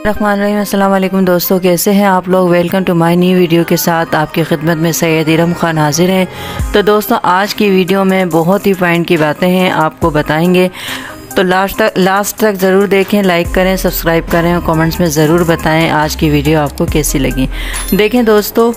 रहमानुर्रहीम। अस्सलाम वालेकुम दोस्तों, कैसे हैं आप लोग। Welcome to my new video के साथ आपकी खिदमत में सैयद इरम खान हाजिर हैं। तो दोस्तों, आज की वीडियो में बहुत ही पॉइंट की बातें हैं आपको बताएंगे, तो लास्ट तक ज़रूर देखें, लाइक करें, सब्सक्राइब करें और कमेंट्स में ज़रूर बताएं आज की वीडियो आपको कैसी लगी। देखें दोस्तों,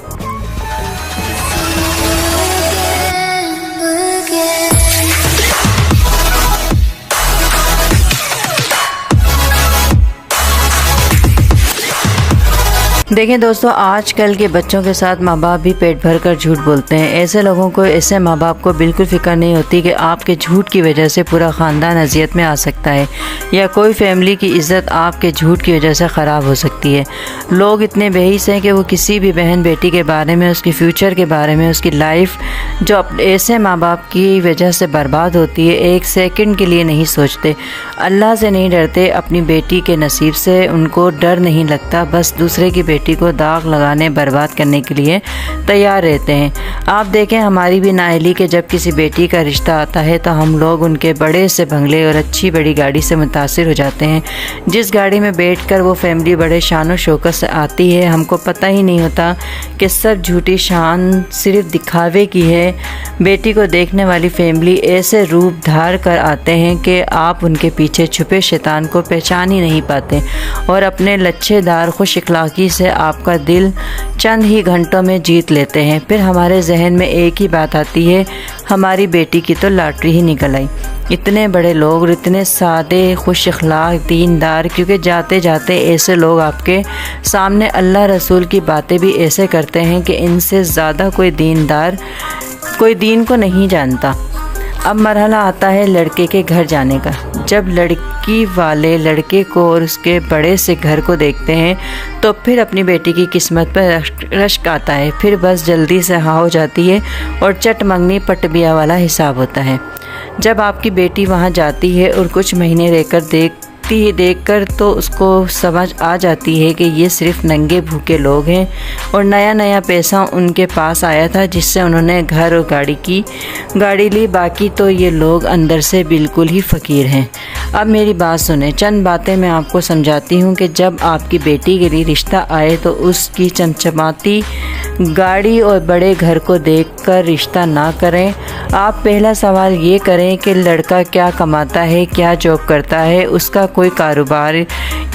आजकल के बच्चों के साथ माँ बाप भी पेट भर कर झूठ बोलते हैं। ऐसे लोगों को, ऐसे माँ बाप को बिल्कुल फ़िक्र नहीं होती कि आपके झूठ की वजह से पूरा ख़ानदान अज़ियत में आ सकता है या कोई फैमिली की इज़्ज़त आपके झूठ की वजह से ख़राब हो सकती है। लोग इतने बेहिस हैं कि वो किसी भी बहन बेटी के बारे में, उसकी फ्यूचर के बारे में, उसकी लाइफ जो ऐसे माँ बाप की वजह से बर्बाद होती है, एक सेकंड के लिए नहीं सोचते। अल्लाह से नहीं डरते, अपनी बेटी के नसीब से उनको डर नहीं लगता, बस दूसरे की बेटी को दाग लगाने, बर्बाद करने के लिए तैयार रहते हैं। आप देखें, हमारी भी नाअहली के जब किसी बेटी का रिश्ता आता है तो हम लोग उनके बड़े से बंगले और अच्छी बड़ी गाड़ी से मुतासिर हो जाते हैं। जिस गाड़ी में बैठकर वो फैमिली बड़े शान और शौकत से आती है, हमको पता ही नहीं होता कि सब झूठी शान सिर्फ दिखावे की है। बेटी को देखने वाली फैमिली ऐसे रूप धार कर आते हैं कि आप उनके पीछे छुपे शैतान को पहचान ही नहीं पाते और अपने लच्छेदार खुश इखलाकी से आपका दिल चंद ही घंटों में जीत लेते हैं। फिर हमारे जहन में एक ही बात आती है, हमारी बेटी की तो लॉटरी ही निकल आई। इतने बड़े लोग, इतने सादे, खुश इखलाक, दीनदार, क्योंकि जाते जाते ऐसे लोग आपके सामने अल्लाह रसूल की बातें भी ऐसे करते हैं कि इनसे ज़्यादा कोई दीनदार, कोई दीन को नहीं जानता। अब मरहला आता है लड़के के घर जाने का। जब लड़की वाले लड़के को और उसके बड़े से घर को देखते हैं तो फिर अपनी बेटी की किस्मत पर रश्क आता है। फिर बस जल्दी से हाँ हो जाती है और चट मंगनी पट बिया वाला हिसाब होता है। जब आपकी बेटी वहाँ जाती है और कुछ महीने रहकर देखकर तो उसको समझ आ जाती है कि ये सिर्फ नंगे भूखे लोग हैं और नया नया पैसा उनके पास आया था जिससे उन्होंने घर और गाड़ी ली। बाकी तो ये लोग अंदर से बिल्कुल ही फ़कीर हैं। अब मेरी बात सुने, चंद बातें मैं आपको समझाती हूँ कि जब आपकी बेटी के लिए रिश्ता आए तो उसकी चमचमाती गाड़ी और बड़े घर को देखकर रिश्ता ना करें। आप पहला सवाल ये करें कि लड़का क्या कमाता है, क्या जॉब करता है, उसका कोई कारोबार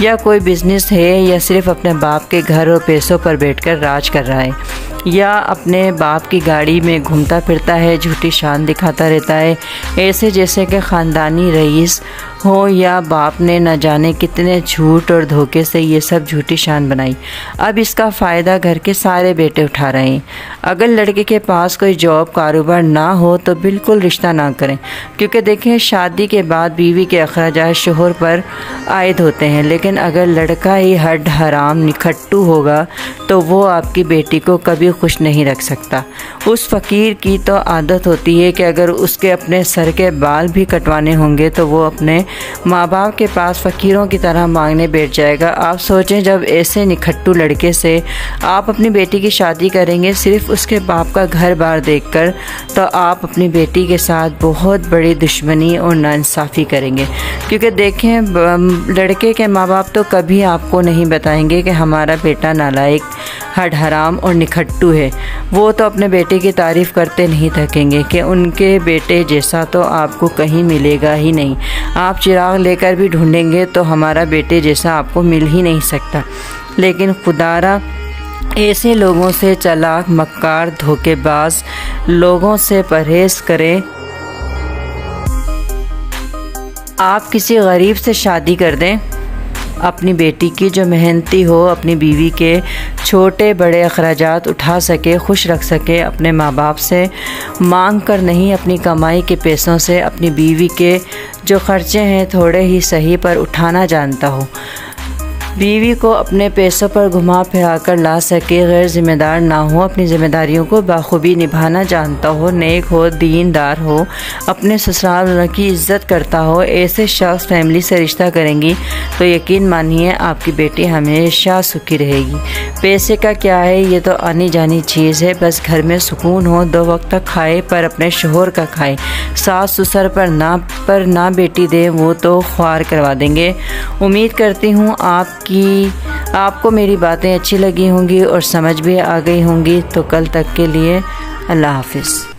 या कोई बिज़नेस है या सिर्फ अपने बाप के घर और पैसों पर बैठकर राज कर रहा है या अपने बाप की गाड़ी में घूमता फिरता है, झूठी शान दिखाता रहता है, ऐसे जैसे कि ख़ानदानी रईस हो या बाप ने न जाने कितने झूठ और धोखे से ये सब झूठी शान बनाई। अब इसका फ़ायदा घर के सारे बेटे उठा रहे हैं। अगर लड़के के पास कोई जॉब कारोबार ना हो तो बिल्कुल रिश्ता ना करें, क्योंकि देखें, शादी के बाद बीवी के अखराजात शोहर पर आयद होते हैं। लेकिन अगर लड़का ही हड हराम निखट्टू होगा तो वो आपकी बेटी को कभी खुश नहीं रख सकता। उस फ़कीर की तो आदत होती है कि अगर उसके अपने सर के बाल भी कटवाने होंगे तो वो अपने माँ बाप के पास फ़कीरों की तरह मांगने बैठ जाएगा। आप सोचें, जब ऐसे निखट्टू लड़के से आप अपनी बेटी की शादी करेंगे सिर्फ उसके बाप का घर बार देखकर, तो आप अपनी बेटी के साथ बहुत बड़ी दुश्मनी और नाइंसाफ़ी करेंगे। क्योंकि देखें, लड़के के माँ बाप तो कभी आपको नहीं बताएंगे कि हमारा बेटा नालायक, हड हराम और निखट्टू है। वो तो अपने बेटे की तारीफ़ करते नहीं थकेंगे कि उनके बेटे जैसा तो आपको कहीं मिलेगा ही नहीं। आप चिराग लेकर भी ढूंढेंगे तो हमारा बेटे जैसा आपको मिल ही नहीं सकता। लेकिन खुदारा, ऐसे लोगों से, चालाक, मक्कार, धोखेबाज लोगों से परहेज़ करें। आप किसी गरीब से शादी कर दें अपनी बेटी की, जो मेहनती हो, अपनी बीवी के छोटे बड़े अखराजात उठा सके, खुश रख सके, अपने माँ बाप से मांग कर नहीं, अपनी कमाई के पैसों से अपनी बीवी के जो ख़र्चे हैं थोड़े ही सही पर उठाना जानता हो, बीवी को अपने पैसों पर घुमा फिरा कर ला सके, गैर ज़िम्मेदार ना हो, अपनी ज़िम्मेदारियों को बाखूबी निभाना जानता हो, नेक हो, दीनदार हो, अपने ससुराल की इज़्ज़त करता हो, ऐसे शख्स फैमिली से रिश्ता करेंगी तो यकीन मानिए आपकी बेटी हमेशा सुखी रहेगी। पैसे का क्या है, ये तो आनी जानी चीज़ है, बस घर में सुकून हो, 2 वक्त तक खाए पर अपने शोहर का खाए, सास ससुर पर ना बेटी दे, वो तो ख्वार करवा देंगे। उम्मीद करती हूँ आपकी कि आपको मेरी बातें अच्छी लगी होंगी और समझ भी आ गई होंगी। तो कल तक के लिए अल्लाह हाफ़िज़।